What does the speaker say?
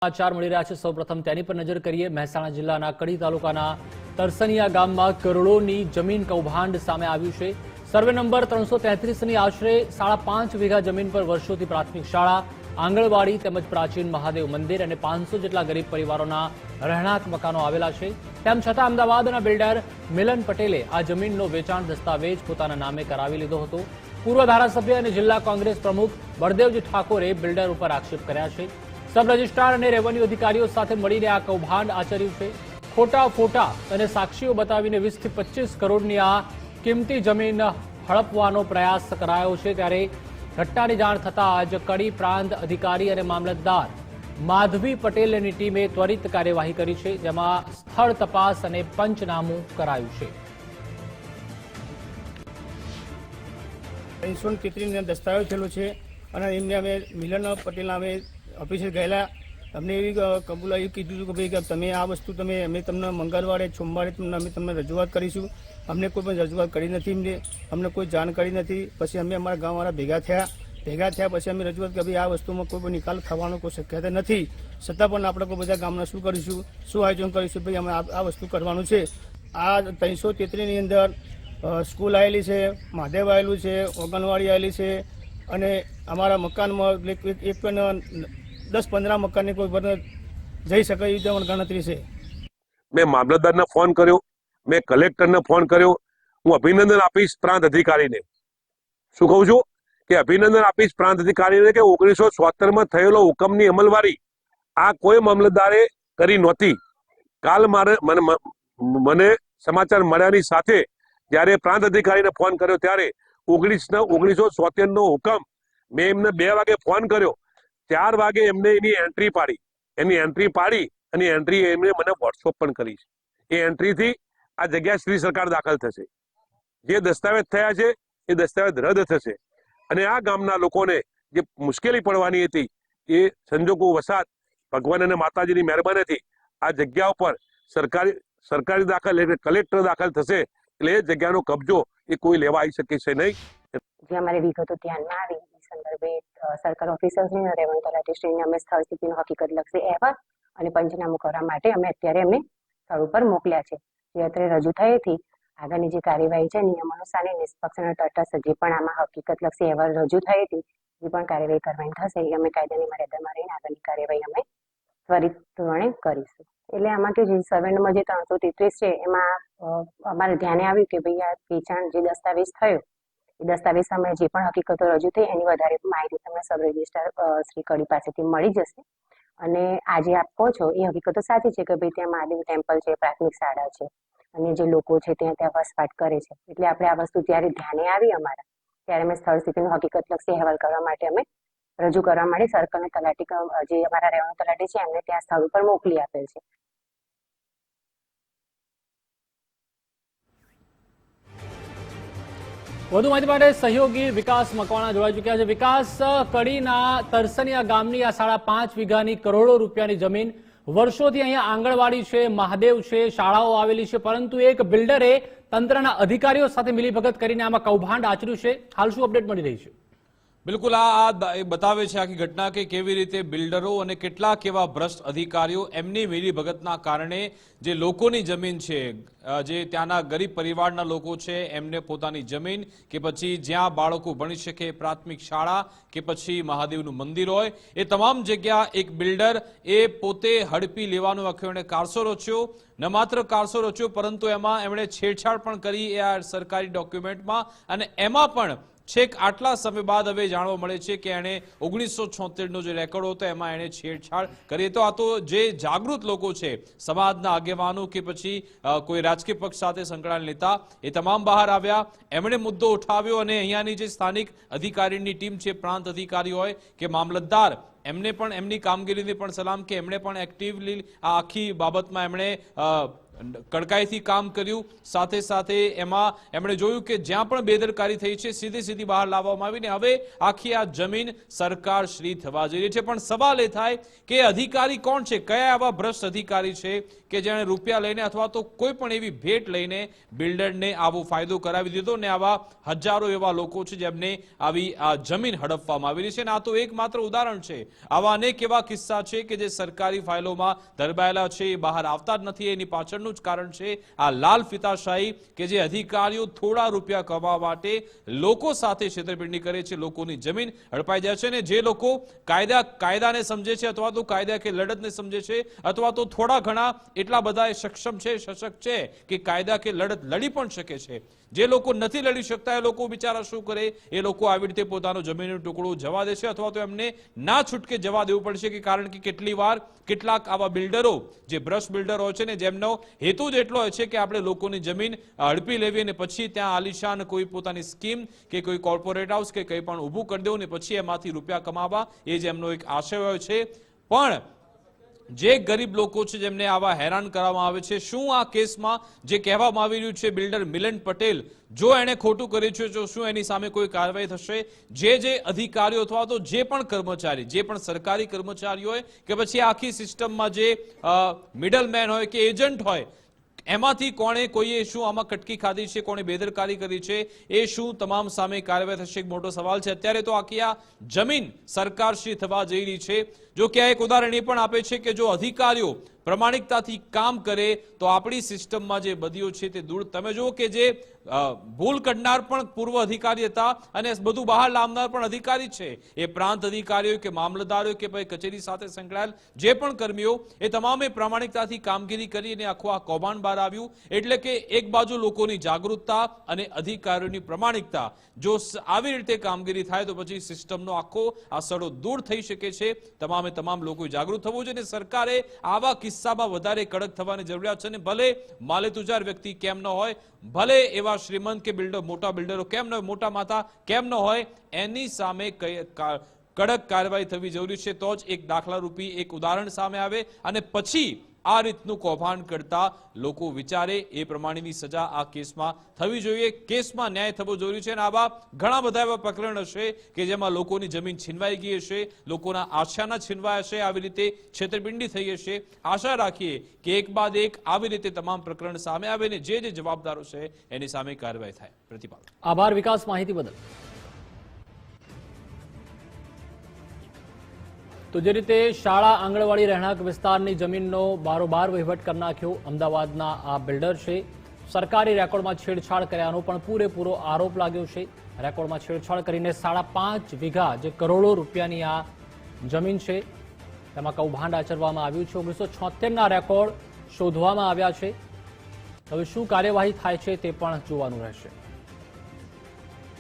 સમાચાર મળી રહ્યા છે। સૌપ્રથમ તેની પર નજર કરીએ। મહેસાણા જિલ્લાના કડી તાલુકાના તરસનિયા ગામમાં કરોડોની જમીન કૌભાંડ સામે આવ્યું છે। સર્વે નંબર 333ની આશરે 5.5 વીઘા જમીન પર વર્ષોથી પ્રાથમિક શાળા, આંગણવાડી તેમજ પ્રાચીન મહાદેવ મંદિર અને 500 જેટલા ગરીબ પરિવારોના રહેણાંક મકાનો આવેલા છે। તેમ છતાં અમદાવાદના બિલ્ડર મિલન પટેલે આ જમીનનો વેચાણ દસ્તાવેજ પોતાના નામે કરાવી લીધો હતો। પૂર્વ ધારાસભ્ય અને જિલ્લા કોંગ્રેસ પ્રમુખ બળદેવજી ઠાકોરે બિલ્ડર ઉપર આક્ષેપ કર્યા છે। सब रजिस्ट्रार અને રેવન્યુ અધિકારીઓ સાથે મળીને આ કૌભાંડ આચર્યું છે। ખોટા ફોટા અને સાક્ષીઓ બતાવીને 20 થી 25 કરોડની આ કિંમતી જમીન હડપવાનો પ્રયાસ કરાયો છે। ત્યારે ઘટનાની જાણ થતાં જ કડી પ્રાંત અધિકારી અને મામલતદાર માધવી પટેલની ટીમે ત્વરિત કાર્યવાહી કરી છે, જેમાં સ્થળ તપાસ અને પંચનામું કરાયું છે। 333 દસ્તાવેજ થયેલો છે અને એમને અમે મિલન પટેલના અમે ઓફિસે ગયેલા। અમને એવી કબૂલાત કીધું હતું કે ભાઈ કે તમે આ વસ્તુ અમે તમને મંગળવારે સોમવારે અમે તમને રજૂઆત કરીશું। અમને કોઈ પણ રજૂઆત કરી નથી, અમને કોઈ જાણ કરી નથી। પછી અમે અમારા ગામવાળા ભેગા થયા પછી અમે રજૂઆત કરી ભાઈ આ વસ્તુમાં કોઈ પણ નિકાલ થવાનો કોઈ શક્યતા નથી, છતાં પણ આપણે કોઈ બધા ગામના શું કરીશું, શું આયોજન કરીશું, ભાઈ અમે આ વસ્તુ કરવાનું છે। આ 333ની અંદર સ્કૂલ આવેલી છે, મહાદેવ આવેલું છે, આંગણવાડી આવેલી છે અને અમારા મકાનમાં એક પણ 10-15 મકાનની કોઈ પર જઈ શકે એવી ગણતરી છે। મેં મામલતદારને ફોન કર્યો, મેં કલેક્ટરને ફોન કર્યો। હું અભિનંદન આપીશ પ્રાંત અધિકારીને। શું કહું છું કે અભિનંદન આપીશ પ્રાંત અધિકારીને કે 1976માં થયેલો હુકમની અમલવારી આ કોઈ મામલતદારે કરી નહોતી। કાલ મને સમાચાર મળ્યાની સાથે જ્યારે પ્રાંત અધિકારીને ફોન કર્યો ત્યારે 1977નો હુકમ મેં એમને 2 વાગે ફોન કર્યો, 4 વાગે એમને એની એન્ટ્રી પાડી અને એન્ટ્રી એમને મને વોટ્સઅપ પણ કરી છે। એ એન્ટ્રીથી આ જગ્યા શ્રી સરકાર દાખલ થશે। જે દસ્તાવેજ થયા છે એ દસ્તાવેજ રદ થશે અને આ ગામના લોકોને જે મુશ્કેલી પડવાની હતી એ સંજોગો વસાત ભગવાન અને માતાજીની મહેરબાનીથી આ જગ્યા ઉપર સરકારી દાખલ એટલે કલેક્ટર દાખલ થશે એટલે એ જગ્યાનો કબજો એ કોઈ લેવા આવી શકે છે નહીં। જે અમારી વિગતો ધ્યાનમાં આવી એ સંદર્ભે સરકાર ઓફિસર્સની રેવન્યુ તલાટીશ્રીને અમે સ્થળ સ્થિતિનો હકીકતલક્ષી અહેવાલ અને પંચનામું કરવા માટે અમે અત્યારે એમને સ્થળ ઉપર મોકલ્યા છે। જે અત્યારે રજૂ થયેથી આગળની જે કાર્યવાહી છે નિયમ અનુસાર નિષ્પક્ષ અને તટસ્થ જે પણ આમાં હકીકતલક્ષી અહેવાલ રજૂ થયેથી જે પણ કાર્યવાહી કરવાની થશે એ અમે કાયદાની મર્યાદામાં રહીને આગળની કાર્યવાહી અમે ત્વરિત ધોરણે કરીશું। એટલે આમાં કે જે સર્વે નંબર જે 333 છે એમાં અમારે ધ્યાને આવ્યું કે ભાઈ આ વેચાણ જે દસ્તાવેજ થયો એ દસ્તાવેજ સામે જે પણ હકીકતો રજૂ થઈ એની વધારે માહિતી તમને સબ રજિસ્ટ્રાર શ્રી કડી પાસેથી મળી જશે। અને આજે આપ કહો છો એ હકીકતો સાચી છે કે ભાઈ ત્યાં મહાદેવ ટેમ્પલ છે, પ્રાથમિક શાળા છે અને જે લોકો છે ત્યાં વસવાટ કરે છે। એટલે આપણે આ વસ્તુ જ્યારે ધ્યાને આવી અમારા ત્યારે અમે સ્થળ સ્થિતિનો હકીકતલક્ષી અહેવાલ કરવા માટે અમે રજૂ કરવા માટે સર્કલના તલાટી જે અમારા રેવન્યુ તલાટી છે એમને ત્યાં સ્થળ ઉપર મોકલી આપેલ છે। વધુ માહિતી માટે સહયોગી વિકાસ મકવાણા જોડાઈ ચૂક્યા છે। વિકાસ, કડીના તરસનિયા ગામની આ 5.5 વીઘાની કરોડો રૂપિયાની જમીન, વર્ષોથી અહીંયા આંગણવાડી છે, મહાદેવ છે, શાળાઓ આવેલી છે, પરંતુ એક બિલ્ડરે તંત્રના અધિકારીઓ સાથે મિલીભગત કરીને આમાં કૌભાંડ આચર્યું છે। હાલ શું અપડેટ મળી રહી છે? બિલકુલ આ બતાવે છે આખી ઘટના કે કેવી રીતે બિલ્ડરો અને કેટલાક એવા ભ્રષ્ટ અધિકારીઓ એમની મિલીભગતના કારણે જે લોકોની જમીન છે, જે ત્યાંના ગરીબ પરિવારના લોકો છે એમને પોતાની જમીન કે પછી જ્યાં બાળકો ભણી શકે પ્રાથમિક શાળા કે પછી મહાદેવનું મંદિર હોય એ તમામ જગ્યા એક બિલ્ડર એ પોતે હડપી લેવાનો આખો એણે કારસો રચ્યો। ન માત્ર કારસો રચ્યો પરંતુ એમાં એમણે છેડછાડ પણ કરી આ સરકારી ડોક્યુમેન્ટમાં અને એમાં પણ છેક આટલા સમય બાદ હવે જાણવા મળે છે કે એણે 1976નો જે રેકોર્ડ હતો એમાં એણે છેડછાડ કરી। તો આ તો જે જાગૃત લોકો છે, સમાજના આગેવાનો કે પછી કોઈ રાજકીય પક્ષ સાથે સંકળાયેલ નેતા એ તમામ બહાર આવ્યા, એમણે મુદ્દો ઉઠાવ્યો અને અહીંયાની જે સ્થાનિક અધિકારીની ટીમ છે, પ્રાંત અધિકારી હોય કે મામલતદાર, એમને પણ એમની કામગીરીને પણ સલામ કે એમણે પણ એક્ટિવલી આ આખી બાબતમાં એમણે કડકાઈથી કામ કર્યું, સાથે સાથે એમાં એમણે જોયું કે જ્યાં પણ બેદરકારી થઈ છે સીધી બહાર લાવવામાં આવીને હવે આખી આ જમીન સરકાર શ્રી થવા જઈ રહી છે. પણ સવાલ એ થાય કે અધિકારી કોણ છે, કયા આવા ભ્રષ્ટ અધિકારી છે કે જેણે રૂપિયા લઈને અથવા તો કોઈ પણ એવી ભેટ લઈને બિલ્ડરને આવો ફાયદો કરાવી દીધો ને આવા હજારો એવા લોકો છે જેમને આવી આ જમીન હડપવામાં આવી રહી છે. અને આ તો એકમાત્ર ઉદાહરણ છે. આવા અનેક એવા કિસ્સા છે કે જે સરકારી ફાઇલોમાં દરબાયેલા છે, એ બહાર આવતા જ નથી. એની પાછળનું જ કારણ છે આ લાલ ફિતાશાહી કે જે અધિકારીઓ થોડા રૂપિયા કમાવા માટે લોકો સાથે છેતરપિંડી કરે છે, લોકોની જમીન હડપાઈ જાય છે. અને જે લોકો કાયદાને સમજે છે અથવા તો કાયદા કે લડતને સમજે છે અથવા તો થોડા ઘણા એટલા બધા સક્ષમ છે, સશક્ત છે કે કાયદા કે લડત લડી પણ શકે છે, જે લોકો નથી લડી શકતા એ લોકો બિચારા શું કરે, એ લોકો આવી રીતે પોતાનો જમીનનો ટુકડો જવા દે છે અથવા તો એમને ના છૂટકે જવા દેવું પડશે. કે કારણ કે કેટલી વાર કેટલાક આવા બિલ્ડરો જે બ્રશ બિલ્ડર હોય છે ને જેમનો હેતુ જ એટલો હોય છે કે આપણે લોકોની જમીન હડપી લેવી અને પછી ત્યાં આલિશાન કોઈ પોતાની સ્કીમ કે કોઈ કોર્પોરેટ હાઉસ કે કંઈ પણ ઊભું કરી દેવું ને પછી એમાંથી રૂપિયા કમાવા, એ જ એમનો એક આશય હોય છે. પણ જે ગરીબ લોકો છે જેમને આવા હેરાન કરવામાં આવે છે, શું આ કેસમાં જે કહેવામાં આવી રહ્યું છે બિલ્ડર મિલન પટેલ જો એણે ખોટું કર્યું છે તો શું એની સામે કોઈ કાર્યવાહી થશે? જે અધિકારીઓ અથવા તો જે પણ કર્મચારી, જે પણ સરકારી કર્મચારી હોય કે પછી આખી સિસ્ટમમાં જે મિડલમેન હોય કે એજન્ટ હોય, એમાંથી કોણે કોઈએ શું આમાં કટકી ખાધી છે, કોણે બેદરકારી કરી છે, એ શું તમામ સામે કાર્યવાહી થશે? એક મોટો સવાલ છે. અત્યારે તો આખી આ જમીન સરકારશ્રી થવા જઈ રહી છે. જો કે આ એક ઉદાહરણ એ પણ આપે છે કે જો અધિકારીઓ પ્રમાણિકતાથી કામ કરે તો આપણી સિસ્ટમમાં જે બદીઓ છે તે દૂર. તમે જુઓ કે જે ભૂલ કરનાર પણ પૂર્વ અધિકારી હતા અને બધું બહાર લાવનાર પણ અધિકારી છે, એ પ્રાંત અધિકારીઓ કે મામલતદારો કે ભાઈ કચેરી સાથે સંકળાયેલ જે પણ કર્મીઓ, એ તમામે પ્રામાણિકતાથી કામગીરી કરીને આખું આ કૌભાંડ બહાર આવ્યું. એટલે કે એક બાજુ લોકોની જાગૃતતા અને અધિકારીઓની પ્રમાણિકતા, જો આવી રીતે કામગીરી થાય તો પછી સિસ્ટમનો આખો આ સડો દૂર થઈ શકે છે. તમામ લોકોએ જાગૃત થવું જોઈએ. સરકારે આવા કિસ્સામાં વધારે કડક થવાની જરૂરિયાત છે. ને ભલે માલેતુજાર વ્યક્તિ કેમ ન હોય, ભલે એવા શ્રીમંત કે બિલ્ડર, મોટા બિલ્ડરો કેમ ન હોય, મોટા માથા કેમ ન હોય, એની સામે કડક કાર્યવાહી થવી જરૂરી છે. તો જ એક દાખલા રૂપી એક ઉદાહરણ સામે આવે અને પછી આ રીતનું કૌભાંડ કરતા લોકો વિચારે એ પ્રમાણેની સજા આ કેસમાં થવી જોઈએ. કેસમાં ન્યાય થવો જરૂરી છે. અને આવા ઘણા બધા એવા પ્રકરણ હશે કે જેમાં લોકોની જમીન છીનવાઈ ગઈ હશે, લોકોના આશાના છીનવાયા હશે, આવી રીતે છેતરપિંડી થઈ હશે. આશા રાખીએ કે એક બાદ એક આવી રીતે તમામ પ્રકરણ સામે આવે ને જે જવાબદારો છે એની સામે કાર્યવાહી થાય. પ્રતિભાવ. આભાર વિકાસ, માહિતી બદલ. તો જે રીતે શાળા આંગણવાડી રહેણાંક વિસ્તારની જમીનનો બારોબાર વહીવટ કરી નાખ્યો અમદાવાદના આ બિલ્ડર છે. સરકારી રેકોર્ડમાં છેડછાડ કર્યાનો પણ પૂરેપૂરો આરોપ લાગ્યો છે. રેકોર્ડમાં છેડછાડ કરીને 5.5 વીઘા જે કરોડો રૂપિયાની આ જમીન છે તેમાં કૌભાંડ આચરવામાં આવ્યું છે. 1976ના રેકોર્ડ શોધવામાં આવ્યા છે. હવે શું કાર્યવાહી થાય છે તે પણ જોવાનું રહેશે.